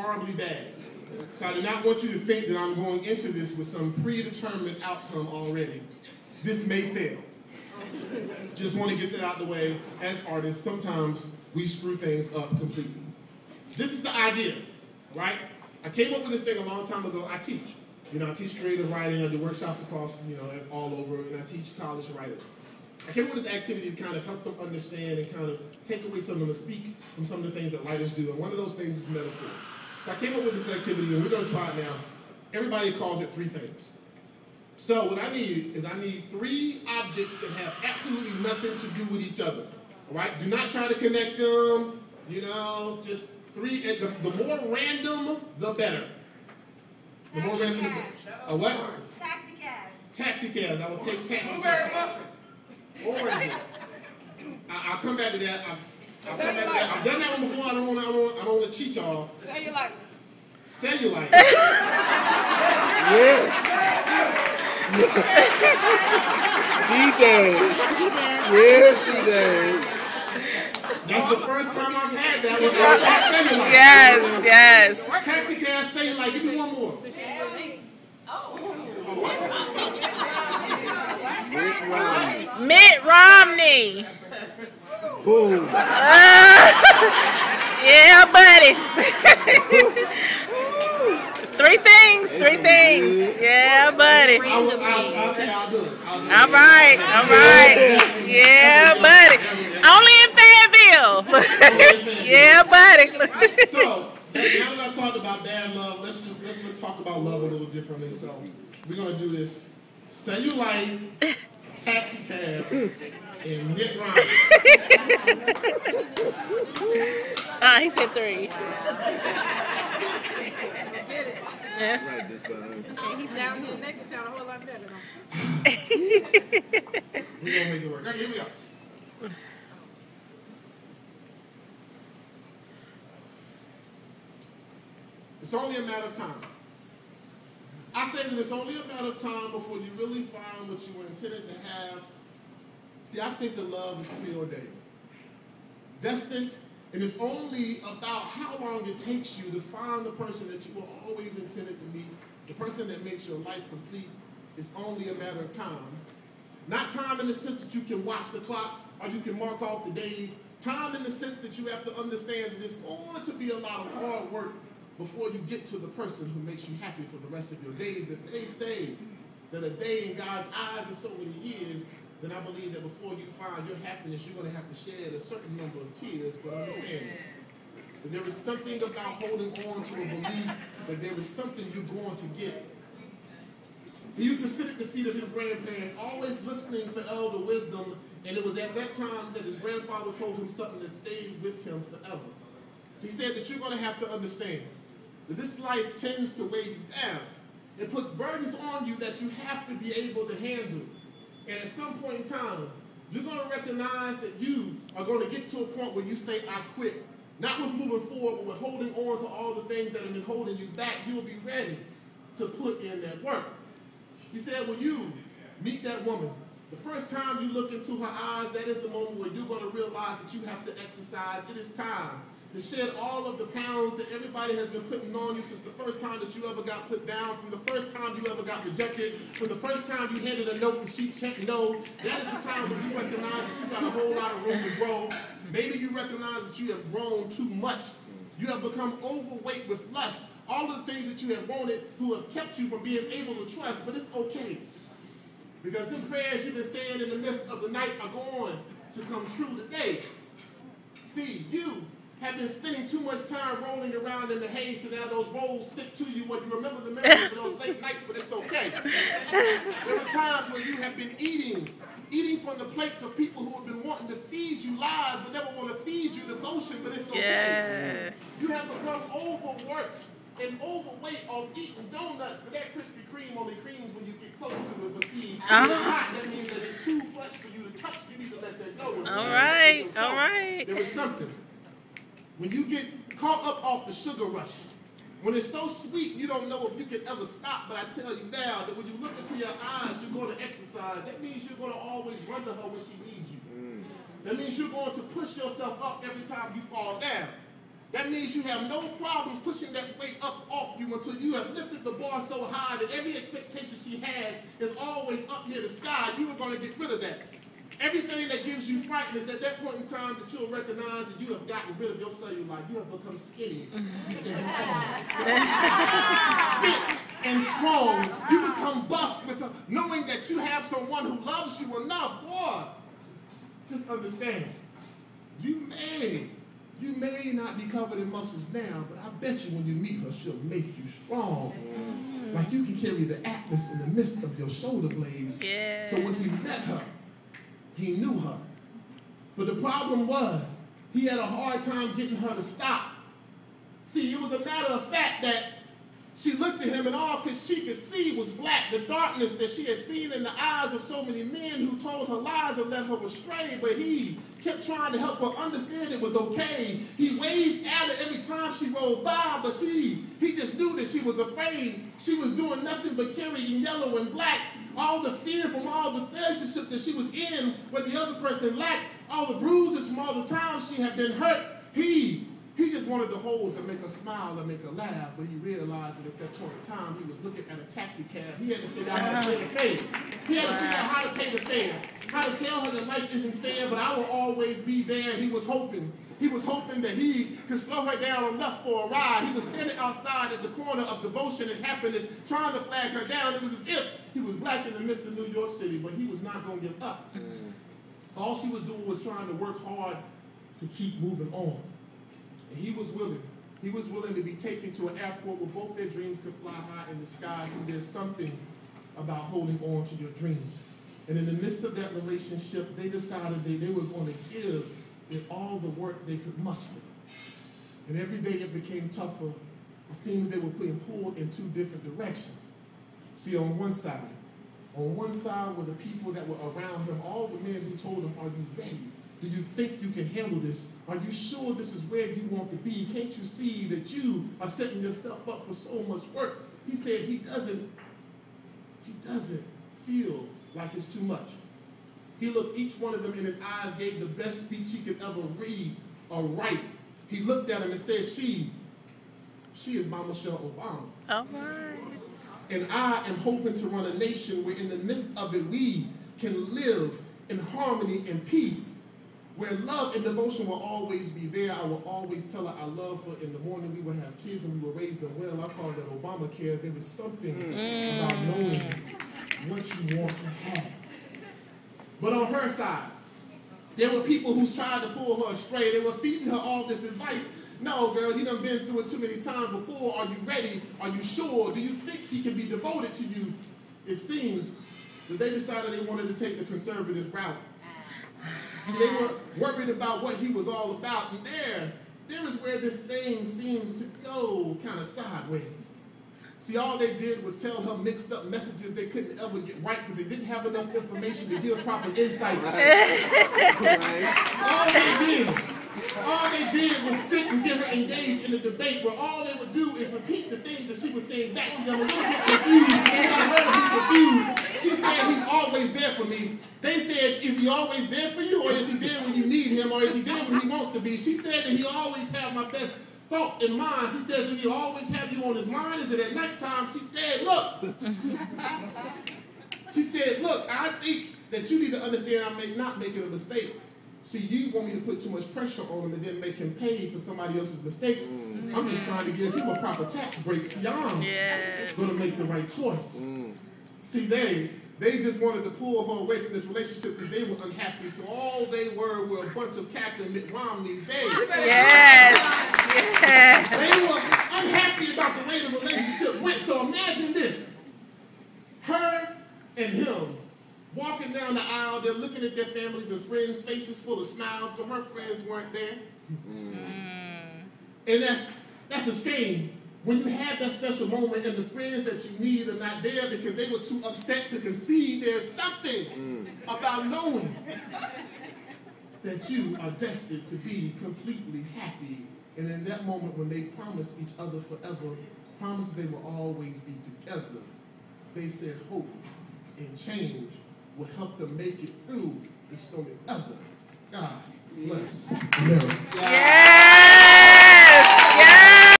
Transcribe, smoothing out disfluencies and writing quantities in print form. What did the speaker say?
horribly bad. So I do not want you to think that I'm going into this with some predetermined outcome already. This may fail. Just want to get that out of the way. As artists, sometimes we screw things up completely. This is the idea, right? I came up with this thing a long time ago. I teach. I teach creative writing. I do workshops across, all over, and I teach college writers. I came up with this activity to kind of help them understand and kind of take away some of the mystique from some of the things that writers do. And one of those things is metaphor. So I came up with this activity, and we're going to try it now. Everybody calls it 3 things. So what I need is 3 objects that have absolutely nothing to do with each other. All right? Do not try to connect them. Just 3. The more random, the better. The more random, the better. A what? Taxi cabs. Taxi cabs. I will take taxi cabs. Oranges. I'll come back to that. I've done that one before. I don't want to cheat y'all. Cellulite. Cellulite. Yes. He does. Yes, he does. That's the first time I've had that one. Cellulite. Yes. Taxi cab, cellulite. Give me one more. Mitt Romney. Boom. Yeah, buddy. 3 things. Yeah, buddy. I'll do it. All right. Yeah, buddy. Only in Fayetteville. Yeah, buddy. So, now that I talked about bad love, let's talk about love a little differently. So, we're going to do this. Cellulite, taxi cabs, and Mitt Romney. He said 3. Yes. Right, Dasan. He's down here making it sound a whole lot better. We're going to make it work. Okay, here we go. It's only a matter of time. I say that it's only a matter of time before you really find what you were intended to have. See, I think that love is preordained, destined, and it's only about how long it takes you to find the person that you were always intended to meet, the person that makes your life complete. It's only a matter of time. Not time in the sense that you can watch the clock or you can mark off the days. Time in the sense that you have to understand that it's going to be a lot of hard work before you get to the person who makes you happy for the rest of your days. If they say that a day in God's eyes is so many years, then I believe that before you find your happiness, you're going to have to shed a certain number of tears. But understand that there is something about holding on to a belief that there is something you're going to get. He used to sit at the feet of his grandparents, always listening for elder wisdom, and it was at that time that his grandfather told him something that stayed with him forever. He said that you're going to have to understand that this life tends to weigh you down. It puts burdens on you that you have to be able to handle. And at some point in time, you're going to recognize that you are going to get to a point where you say, I quit. Not with moving forward, but with holding on to all the things that have been holding you back. You will be ready to put in that work. He said, when you meet that woman, the first time you look into her eyes, that is the moment where you're going to realize that you have to exercise. It is time to shed all of the pounds that everybody has been putting on you since the first time that you ever got put down, from the first time you ever got rejected, from the first time you handed a note and she checked no. That is the time when you recognize that you got a whole lot of room to grow. Maybe you recognize that you have grown too much. You have become overweight with lust. All of the things that you have wanted who have kept you from being able to trust, but it's okay. Because the prayers you've been saying in the midst of the night are going to come true today. See, you have been spending too much time rolling around in the hay, so now those rolls stick to you when you remember the memories of those late nights, but it's okay. There are times where you have been eating from the plates of people who have been wanting to feed you lies, but never want to feed you devotion, but it's okay. Yes. You have become overworked and overweight of eating donuts, but that Krispy Kreme only creams when you get close to it. But see, it's hot. That means that it's too much for you to touch. You need to let that go. All right. All right. There is something. When you get caught up off the sugar rush, when it's so sweet, you don't know if you can ever stop. But I tell you now that when you look into your eyes, you're going to exercise. That means you're going to always run to her when she needs you. That means you're going to push yourself up every time you fall down. That means you have no problems pushing that weight up off you until you have lifted the bar so high that every expectation she has is always up near the sky. You are going to get rid of that. Everything that gives you frightened is at that point in time that you'll recognize that you have gotten rid of your cellulite. You have become skinny. Fit and strong. You become buff with knowing that you have someone who loves you enough. Boy, just understand. You may not be covered in muscles now, but I bet you when you meet her, she'll make you strong. Like you can carry the atlas in the midst of your shoulder blades. Yeah. So when he met her, he knew her. But the problem was, he had a hard time getting her to stop. See, it was a matter of fact that she looked at him and all she could see was black, the darkness that she had seen in the eyes of so many men who told her lies and led her astray. But he kept trying to help her understand it was okay. He waved at her every time she rolled by, but he just knew that she was afraid. She was doing nothing but carrying yellow and black. All the fear from all the relationships that she was in where the other person lacked, all the bruises from all the times she had been hurt. He just wanted to hold her, make her smile and make her laugh, but he realized that at that point in time, he was looking at a taxi cab. He had to figure out how to pay the fare. He had to figure out how to pay the fare, how to tell her that life isn't fair, but I will always be there. He was hoping that he could slow her down enough for a ride. He was standing outside at the corner of devotion and happiness, trying to flag her down. It was as if he was black in the midst of New York City, but he was not going to give up. All she was doing was trying to work hard to keep moving on. And he was willing. He was willing to be taken to an airport where both their dreams could fly high in the sky. So there's something about holding on to your dreams. And in the midst of that relationship, they decided they were going to give it all the work they could muster. And every day it became tougher. It seems they were being pulled in two different directions. See, on one side were the people that were around him, all the men who told him, are you ready? Do you think you can handle this? Are you sure this is where you want to be? Can't you see that you are setting yourself up for so much work? He said he doesn't feel like it's too much. He looked each one of them in his eyes, gave the best speech he could ever read or write. He looked at him and said, she is my Michelle Obama. All right. And I am hoping to run a nation where in the midst of it we can live in harmony and peace, where love and devotion will always be there. I will always tell her I love her. In the morning we will have kids and we will raise them well. I call that Obamacare. There is something about knowing what you want to have. But on her side, there were people who tried to pull her astray. They were feeding her all this advice. No, girl, you done been through it too many times before. Are you ready? Are you sure? Do you think he can be devoted to you? It seems that they decided they wanted to take the conservative route. See, they were worried about what he was all about. And there is where this thing seems to go kind of sideways. See, all they did was tell her mixed up messages they couldn't ever get right because they didn't have enough information to give proper insight. All they did was sit and get her engaged in a debate where all they would do is repeat the things that she was saying back to them. I'm a little bit confused. They got her to be confused. She said, he's always there for me. They said, is he always there for you, or is he there when you need him, or is he there when he wants to be? She said that he always have my best thoughts in mind. She said, do he always have you on his mind? Is it at nighttime? She said, look. She said, look, I think that you need to understand I'm not making a mistake. See, you want me to put too much pressure on him and then make him pay for somebody else's mistakes. I'm just trying to give him a proper tax break. See, I'm going to make the right choice. See, they just wanted to pull her away from this relationship because they were unhappy. So all they were a bunch of cackling Mitt Romneys. They were unhappy about the way the relationship went. So imagine this. Her and him walking down the aisle, they're looking at their families and friends, faces full of smiles, but her friends weren't there. And that's a shame. When you have that special moment and the friends that you need are not there because they were too upset to concede, there's something about knowing that you are destined to be completely happy. And in that moment when they promised each other forever, promised they will always be together, they said hope and change will help them make it through the stormy weather. God bless America.